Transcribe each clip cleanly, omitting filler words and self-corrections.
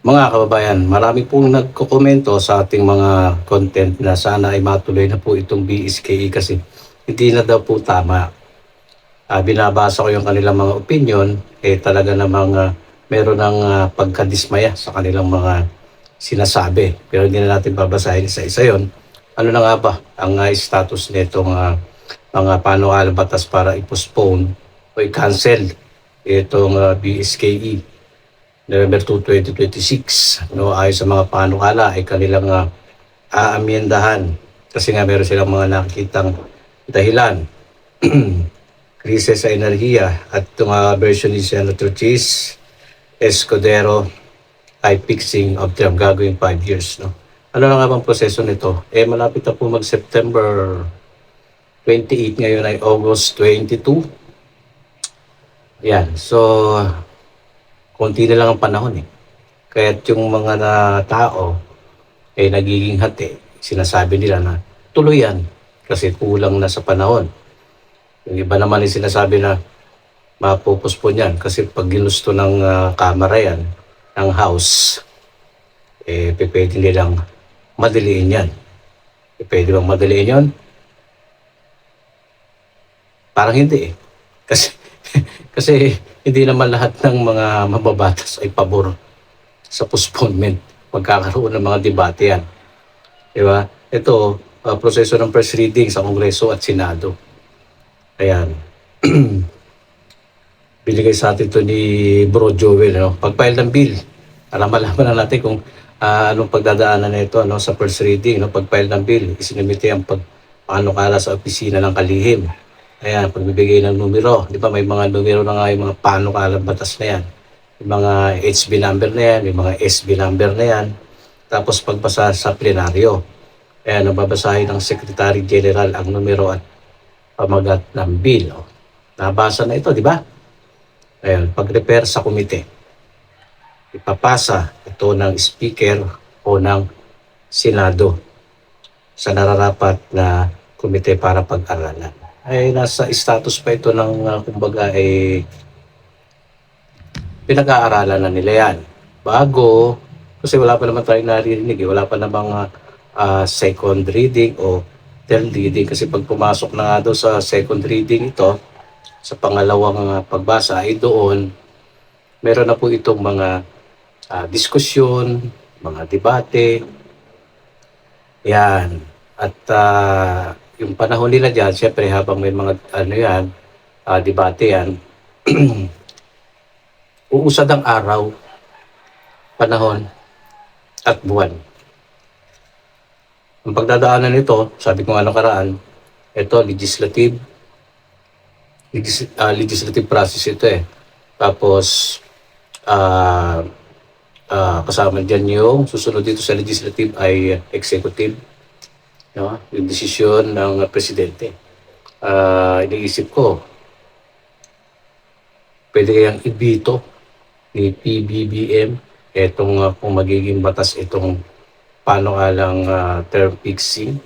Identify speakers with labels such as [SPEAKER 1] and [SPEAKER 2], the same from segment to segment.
[SPEAKER 1] Mga kababayan, marami pong nagkokomento sa ating mga content na sana ay matuloy na po itong BSKE kasi hindi na daw po tama. Binabasa ko yung kanilang mga opinion, talaga namang meron ng pagkadismaya sa kanilang mga sinasabi. Pero hindi na natin babasahin isa-isa yon. Ano na nga ba ang status nitong mga panukalang batas para i-postpone o i-cancel itong BSKE? November 2, 2026, no, ayon sa mga panukala ay kanilang aamyendahan kasi nga meron silang mga nakikitang dahilan. Krisis sa enerhiya at itong version ni Senator Chis Escudero ay fixing of term gagawin 5 years. No? Ano na nga bang proseso nito? Malapit na po mag-September 28, ngayon ay August 22. Yan, so konti na lang ang panahon Kaya't yung mga tao nagiging hati. Sinasabi nila na tuloy yan kasi kulang na sa panahon. Yung iba naman ay sinasabi na mapupuspon yan kasi pag ginusto ng Kamara yan, ng House, pwede nilang madaliin yan. Pwede bang madaliin yan? Parang hindi Kasi, kasi hindi naman lahat ng mga mababatas ay pabor sa postponement. Magkakaroon ng mga debate yan. Di ba? Ito, proseso ng first reading sa Kongreso at Senado. Ayan. Binigay sa atin to ni Bro Joel. No? Pag-file ng bill, malaman na natin kung anong pagdadaanan nito sa first reading. No? Pag-file ng bill, isinumite ang panukala sa opisina ng kalihim. Ayan, pagbibigay ng numero. Di ba may mga numero na nga yung mga panukalang batas na yan. Yung mga HB number na yan, yung mga SB number na yan. Tapos pagpasa sa plenaryo. Ayan, nababasahin ng Secretary General ang numero at pamagat ng bill. Nabasa na ito, di ba? Ayan, pag-repair sa komite. Ipapasa ito ng Speaker o ng Senado sa nararapat na komite para pag-aralan. Nasa status pa ito ng kumbaga pinag-aaralan na nila yan. Bago, kasi wala pa naman tayong naririnig wala pa namang second reading o third reading kasi pag pumasok na nga daw sa second reading ito, sa pangalawang pagbasa ay doon meron na po itong mga diskusyon, mga debate. Yan. At yung panahon nila dyan, syempre habang may mga debate yan, uusad ang araw, panahon, at buwan. Ang pagdadaanan nito, sabi ko nga nakaraan, ito legislative process ito Tapos, kasama dyan yung susunod dito sa legislative ay executive. No? Yung desisyon ng presidente. Iniisip ko, pwede kayang ibito ni PBBM itong kung magiging batas itong panukalang term fixing.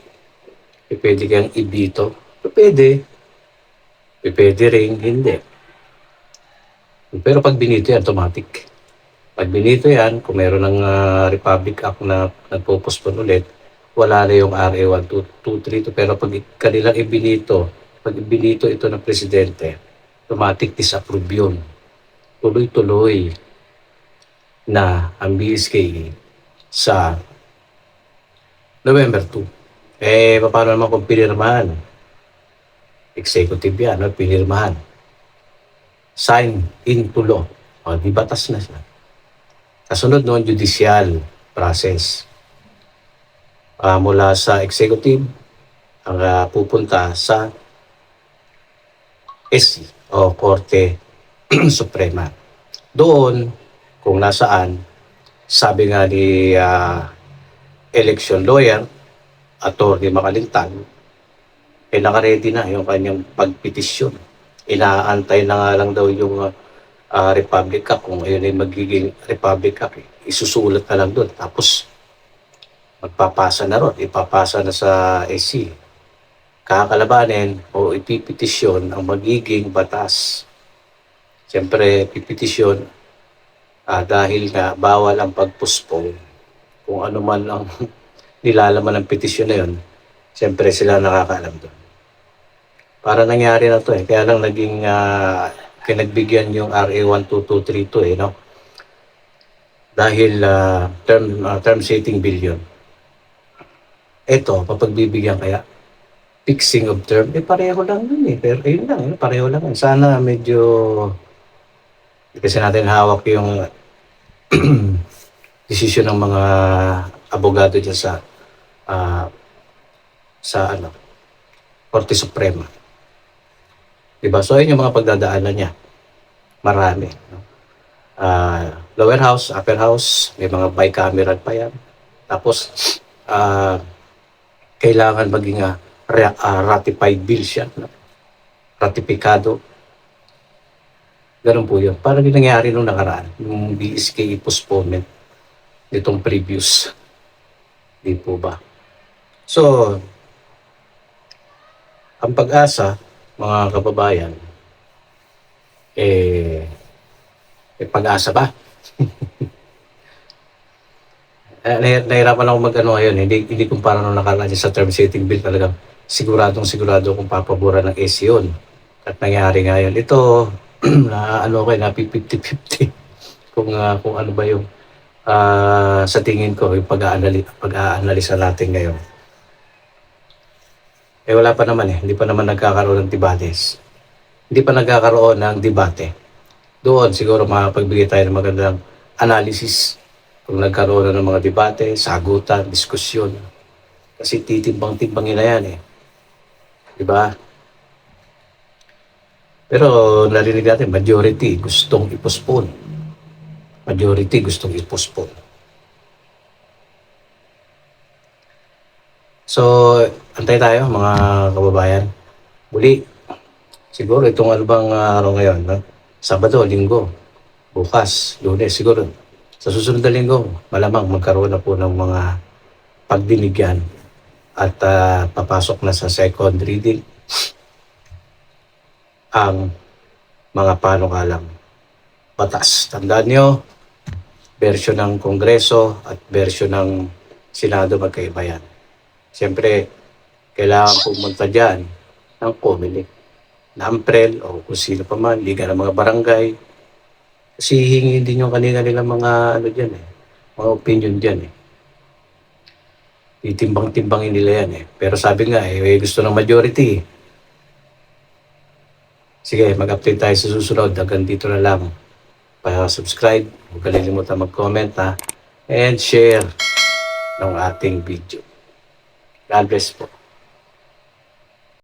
[SPEAKER 1] Pwede kayang ibito. Pwede. Pwede rin hindi. Pero pag binito yan, automatic. Pag binito yan, kung meron ng Republic Act na nagpo-postpone ulit, wala na yung RA 1232. Pero pag kanilang pag ibinito ito ng presidente, automatic disapprove yun. Tuloy-tuloy na ang BSKE sa November 2. Paano naman kung pinirmahan? Executive yan, pinirmahan. Sign into law. Di batas na siya. Kasunod noon, judicial process. Mula sa executive, ang pupunta sa SC o Korte Suprema. Doon, kung nasaan, sabi nga ni election lawyer, Atty. Makalintang, nakaredy na yung kanyang pagpetisyon. Inaantay na nga lang daw yung Republic Act, kung ayun ay magiging Republic Act, isusulat na lang doon. Tapos, magpapasa na ron, ipapasa na sa SC. Kakalabanin o ipipetisyon ang magiging batas. Siyempre, pipetisyon Dahil nga bawal ang pag-postpone. Kung ano man ang nilalaman ng petisyon na yun, siyempre sila nakakaalam doon. Para nangyari na to kaya lang naging pinagbigyan yung RA 12232 no? Dahil term setting bill yun. Ito, papagbibigyan kaya fixing of term, pareho lang yun pero ayun lang, pareho lang. Sana medyo, kasi natin hawak yung desisyon ng mga abogado dyan sa Korte Suprema. Diba? So, yun yung mga pagdadaanan niya. Marami. No? Lower house, upper house, may mga bicameral pa yan. Tapos, kailangan maging ratified bill siya. No? Ratifikado. Ganun po yun. Parang yung nangyari nung nakaraan, yung BSK postponement nitong previous. Di po ba? So, ang pag-asa, mga kababayan, pag-asa ba? Nahirapan ako mag-ano ngayon. Hindi kumpara nung nakaraan sa term setting bill talagang sigurado kung papaboran ng AC yun. At nangyari ngayon. Ito, na 50-50 kung ano ba yung sa tingin ko yung pag-aanalisa natin ngayon. Wala pa naman hindi pa naman nagkakaroon ng debates. Hindi pa nagkakaroon ng debate. Doon siguro makapagbigay tayo ng magandang analysis kung nagkaroon na ng mga debate, sagutan, diskusyon. Kasi titimbang-timbangin na yan Diba? Pero narinig natin, majority gustong i-postpone. Majority gustong i-postpone. So, antay tayo mga kababayan. Muli, siguro itong araw ngayon, no? Sabado, Linggo, bukas, Lunes, siguro. Sa susunod na linggo, malamang magkaroon na po ng mga pagdinigyan at papasok na sa second reading ang mga panukalang batas. Tandaan nyo, bersyon ng Kongreso at bersyon ng Senado magkaiba yan. Siyempre, kailangan pumunta dyan ng COMELEC, NAMPREL o kung sino pa man, Liga ng mga Barangay. Kasi hingin din yung kanina nilang mga mga opinion dyan Titimbang-timbangin nila yan Pero sabi nga gusto ng majority. Sige, mag-update tayo sa susunod. Hanggang dito na lang. Pa-subscribe, huwag kalimutan mag-comment and share ng ating video. God bless po.